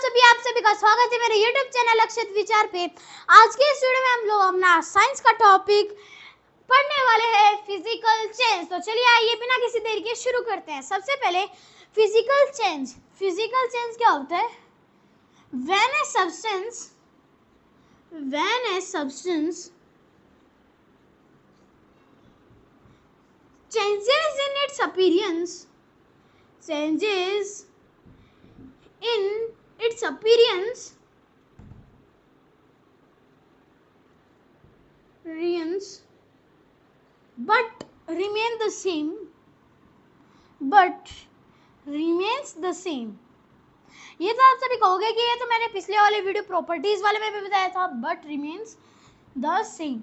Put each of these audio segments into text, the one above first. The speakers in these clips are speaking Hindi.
आप सभी का स्वागत है मेरे YouTube चैनल अक्षत विचार पे। आज के इस वीडियो में हम लोग अपना साइंस का टॉपिक पढ़ने वाले हैं, फिजिकल चेंज। तो चलिए आइए बिना किसी देरी के शुरू करते हैं। सबसे पहले फिजिकल चेंज क्या होता है? When a substance changes in its appearance, but remains the same। ये तो आप सभी कहोगे कि ये तो मैंने पिछले वाले वीडियो प्रॉपर्टीज वाले में भी बताया था, बट रिमेन्स द सेम।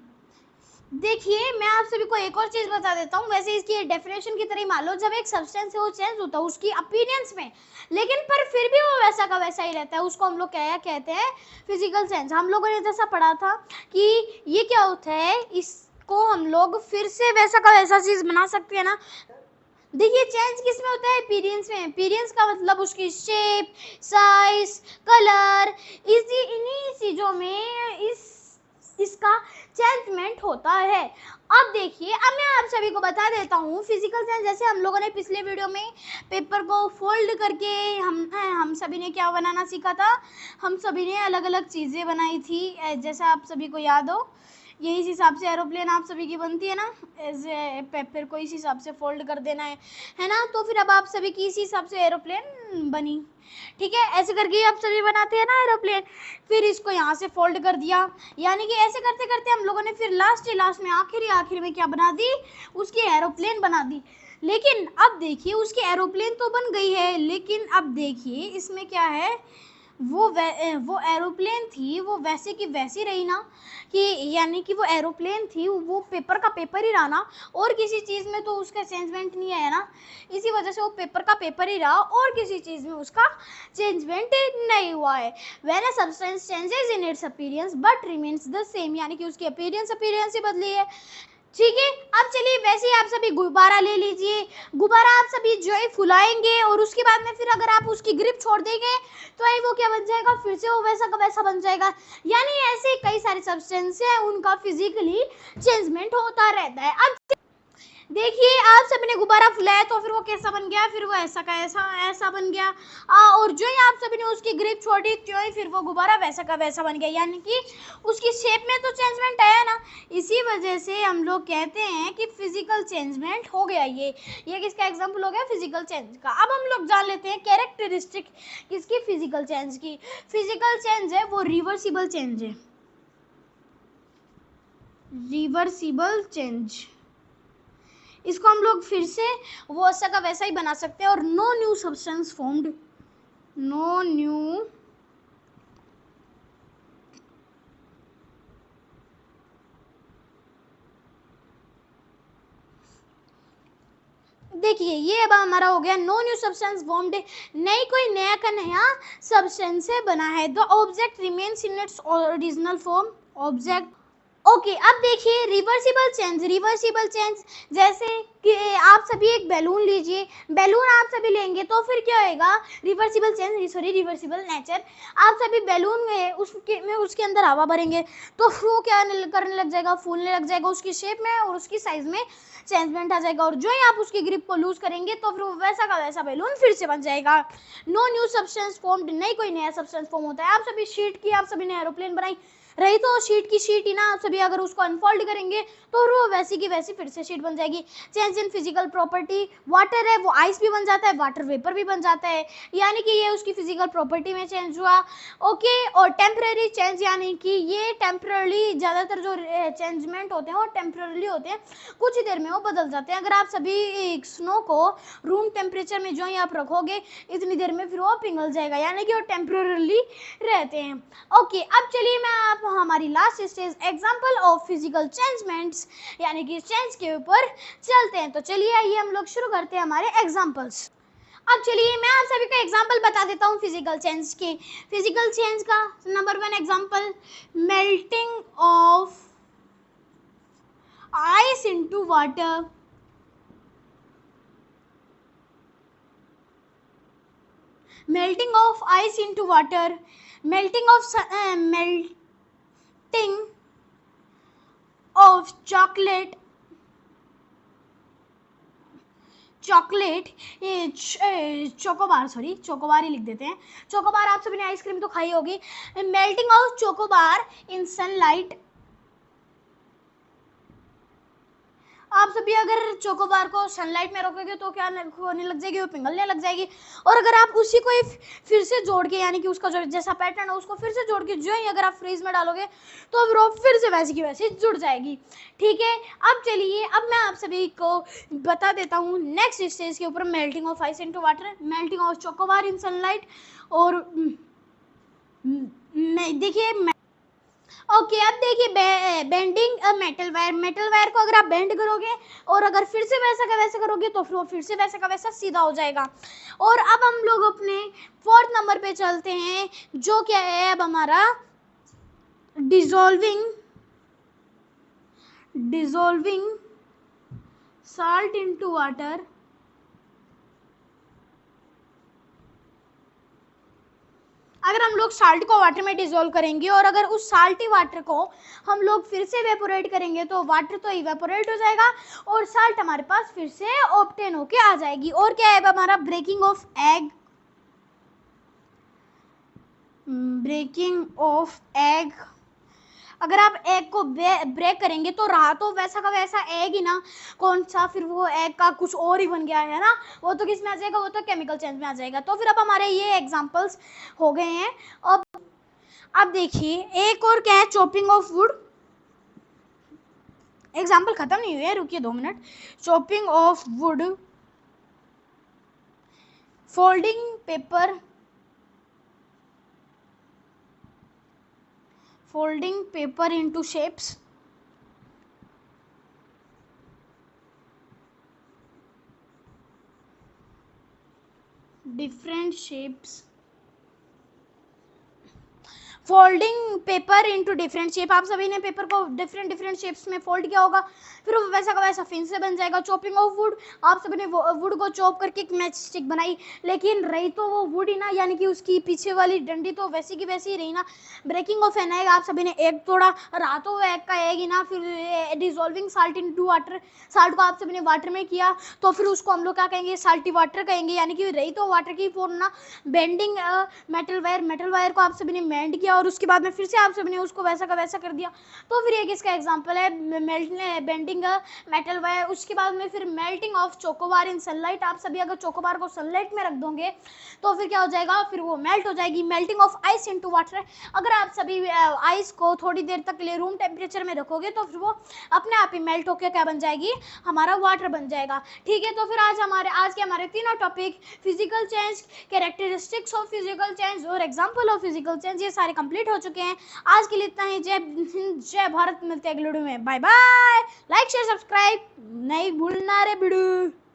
देखिए मैं आप सभी को एक और चीज बता देता हूँ। वैसे इसकी डेफिनेशन की तरह मान लो, जब एक सब्सटेंस है वो चेंज होता है उसकी अपीयरेंस में, लेकिन पर फिर भी वो वैसा का वैसा ही रहता है, उसको हम लोग क्या कहते हैं? Physical change. हम लोगों ने जैसा पढ़ा था कि ये क्या होता है, इसको हम लोग फिर से वैसा का वैसा चीज बना सकते हैं ना। देखिए चेंज किस में होता है? अपीयरेंस में। अपीयरेंस का मतलब उसकी शेप, साइज, कलर, इन्हीं चीजों में इसका चेंजमेंट होता है। अब देखिए, अब मैं आप सभी को बता देता हूँ फिजिकल चेंज। जैसे हम लोगों ने पिछले वीडियो में पेपर को फोल्ड करके हम सभी ने क्या बनाना सीखा था? हम सभी ने अलग अलग चीज़ें बनाई थी, जैसा आप सभी को याद हो। यही हिसाब से एरोप्लेन आप सभी की बनती है ना, ऐसे पेपर को इस हिसाब से फोल्ड कर देना है ना। तो फिर अब आप सभी की इसी हिसाब से एरोप्लेन बनी, ठीक है। ऐसे करके आप सभी बनाते हैं ना एरोप्लेन। फिर इसको यहाँ से फोल्ड कर दिया, यानी कि ऐसे करते करते हम लोगों ने फिर लास्ट में आखिर में क्या बना दी? उसकी एरोप्लेन बना दी। लेकिन अब देखिए उसकी एरोप्लेन तो बन गई है, लेकिन अब देखिए इसमें क्या है? वो एरोप्लेन थी, वो वैसे की वैसी रही ना, कि यानी कि वो एरोप्लेन थी, वो पेपर का पेपर ही रहा ना, और किसी चीज़ में तो उसका चेंजमेंट नहीं आया ना। इसी वजह से वो पेपर का पेपर ही रहा और किसी चीज़ में उसका चेंजमेंट नहीं हुआ है। When a substance changes in its appearance but remains the same, यानी कि उसकी अपीयरेंस ही बदली है, ठीक है। अब चलिए वैसे ही आप सभी गुब्बारा ले लीजिए। गुब्बारा आप सभी जो है फुलाएंगे और उसके बाद में फिर अगर आप उसकी ग्रिप छोड़ देंगे तो ही वो क्या बन जाएगा? फिर से वो वैसा का वैसा बन जाएगा। यानी ऐसे कई सारे सब्सटेंस हैं, उनका फिजिकली चेंजमेंट होता रहता है। अब देखिए आप सभी ने गुब्बारा फुलाया तो फिर वो कैसा बन गया? फिर वो ऐसा का ऐसा बन गया। और जो ही आप सभी ने उसकी ग्रिप छोड़ी तो ही फिर वो गुब्बारा वैसा का वैसा बन गया, यानी कि उसकी शेप में तो चेंजमेंट आया ना। इसी वजह से हम लोग कहते हैं कि फिजिकल चेंजमेंट हो गया। ये किसका एग्जाम्पल हो गया? फिजिकल चेंज का। अब हम लोग जान लेते हैं कैरेक्टरिस्टिक किसकी? फिजिकल चेंज की। फिजिकल चेंज है वो रिवर्सिबल चेंज है। रिवर्सिबल चेंज, इसको हम लोग फिर से वो ऐसा का वैसा ही बना सकते हैं। और no new substance formed, no new देखिए ये अब हमारा हो गया नो न्यू सब्सटेंस फॉर्म्ड, नई कोई नया का नया सब्सटेंस बना है। The object remains in its original form. Object okay. अब देखिए रिवर्सिबल चेंज जैसे कि आप सभी एक बैलून लीजिए, बैलून आप सभी लेंगे तो फिर क्या होएगा? Reversible nature. आप सभी बैलून में उसके अंदर हवा भरेंगे तो वो क्या करने लग जाएगा? फूलने लग जाएगा, उसकी शेप में और उसकी साइज में चेंजमेंट आ जाएगा। और जो ही आप उसकी ग्रिप को लूज करेंगे तो फिर वैसा का वैसा बैलून फिर से बन जाएगा। नो न्यू सब्सटेंस फॉर्म्ड, नहीं कोई नया सब्सटेंस फॉर्म होता है। आप सभी शीट की आप सभी ने एरोप्लेन बनाई रही तो शीट की शीट ही ना, आप सभी अगर उसको अनफोल्ड करेंगे तो वो वैसी की वैसी फिर से शीट बन जाएगी। Change in physical property, water है वो आइस भी बन जाता है, वाटर वेपर भी बन जाता है, यानी कि ये उसकी फिजिकल प्रॉपर्टी में चेंज हुआ। ओके। और टेम्पररी चेंज, यानी कि ये टेम्पररी, ज़्यादातर जो चेंजमेंट होते हैं वो टेम्पररी होते हैं, कुछ ही देर में वो बदल जाते हैं। अगर आप सभी स्नो को रूम टेम्परेचर में जो ही आप रखोगे इतनी देर में फिर वो पिघल जाएगा, यानी कि वो टेम्पररी रहते हैं। ओके। अब चलिए मैं आप हमारी last stage example of physical changements यानी कि चेंज के ऊपर चलते हैं। तो चलिए आइए हम लोग शुरू करते हैं हमारे एग्जांपल्स। अब चलिए मैं आप सभी को एग्जांपल बता देता हूँ फिजिकल चेंज के। फिजिकल चेंज का number 1 example, melting of ice into water. melting of ice into water, melting of melting of chocolate chocobar, sorry chocobar ही लिख देते हैं, चोकोबार आप सभी ने आइसक्रीम तो खाई होगी, melting of chocobar in sunlight. आप सभी अगर चोकोबार को सनलाइट में रखोगे तो क्या होने लग जाएगी, वो पिघलने लग जाएगी। और अगर आप उसी को फिर से जोड़ के, यानी कि उसका जो जैसा पैटर्न है उसको फिर से जोड़ के जो ही अगर आप फ्रीज में डालोगे तो वो फिर से वैसे की वैसे जुड़ जाएगी। ठीक है, अब चलिए अब मैं आप सभी को बता देता हूँ नेक्स्ट स्टेज के ऊपर, melting of ice into water, melting of chocobar in sunlight. और देखिए ओके, अब देखिए bending a metal wire, metal wire को अगर आप बेंड करोगे और अगर फिर से वैसा का वैसा करोगे तो फिर वो फिर से वैसा का वैसा सीधा हो जाएगा। और अब हम लोग अपने 4th नंबर पे चलते हैं, जो क्या है अब हमारा डिसॉल्विंग साल्ट इनटू वाटर। अगर हम लोग साल्ट को वाटर में डिसॉल्व करेंगे और अगर उस साल्टी वाटर को हम लोग फिर से इवेपोरेट करेंगे तो वाटर तो इवेपोरेट हो जाएगा और साल्ट हमारे पास फिर से ऑब्टेन होके आ जाएगी। और क्या है हमारा ब्रेकिंग ऑफ एग। अगर आप एग को ब्रेक करेंगे तो रहा तो वैसा का वैसा एग ही ना, कौन सा फिर वो एग का कुछ और ही बन गया है ना, वो तो किस में आ जाएगा, वो तो केमिकल चेंज में आ जाएगा। तो फिर अब हमारे ये एग्जांपल्स हो गए हैं। अब देखिए एक और क्या है, चॉपिंग ऑफ वुड। एग्जांपल खत्म नहीं हुए, रुकिए 2 minute. Chopping of would, folding paper into shapes, different shapes, folding paper into different shape. आप सभी ने पेपर को डिफरेंट शेप्स में फोल्ड किया होगा, फिर वो वैसा का वैसा फिन से बन जाएगा। चॉपिंग ऑफ वुड, आप सभी ने वुड को चॉप करके एक मैच स्टिक बनाई, लेकिन रही तो वो वुड ही ना, यानी कि उसकी पीछे वाली डंडी तो वैसी की वैसी ही रही ना। ब्रेकिंग ऑफ एन एग, आप सभी ने एग तोड़ा, रहा तो वो एग का एग ही ना। फिर dissolving salt into water, salt को आप सभी ने वाटर में किया तो फिर उसको हम लोग क्या कहेंगे, साल्टी वाटर कहेंगे, यानी कि रही तो वाटर की फॉर्म ना। बेंडिंग मेटल वायर को आप सभी ने बेंड किया और उसके बाद में फिर से आप सभी ने उसको वैसा का वैसा कर दिया, तो फिर एक इसका एग्जांपल है बेंडिंग मेटल वायर। उसके बाद में फिर melting of chocobar in sunlight. आप सभी अगर चोकोबार को सनलाइट में रख दोगे तो फिर क्या हो जाएगा, फिर वो मेल्ट हो जाएगी। Melting of ice into water, अगर आप सभी आइस को थोड़ी देर तक लिए रूम टेम्परेचर में रखोगे तो फिर वो अपने आप ही मेल्ट होकर क्या बन जाएगी, हमारा वाटर बन जाएगा। ठीक है, तो फिर आज के हमारे तीनों topic, physical change, characteristics of physical change और एग्जांपल ऑफ फिजिकल चेंज, ये सारे कंप्लीट हो चुके हैं। आज के लिए इतना ही। जय हिंद, जय भारत। मिलते हैं अगले वीडियो में। Bye bye. Like share subscribe नहीं भूलना रे बिडू।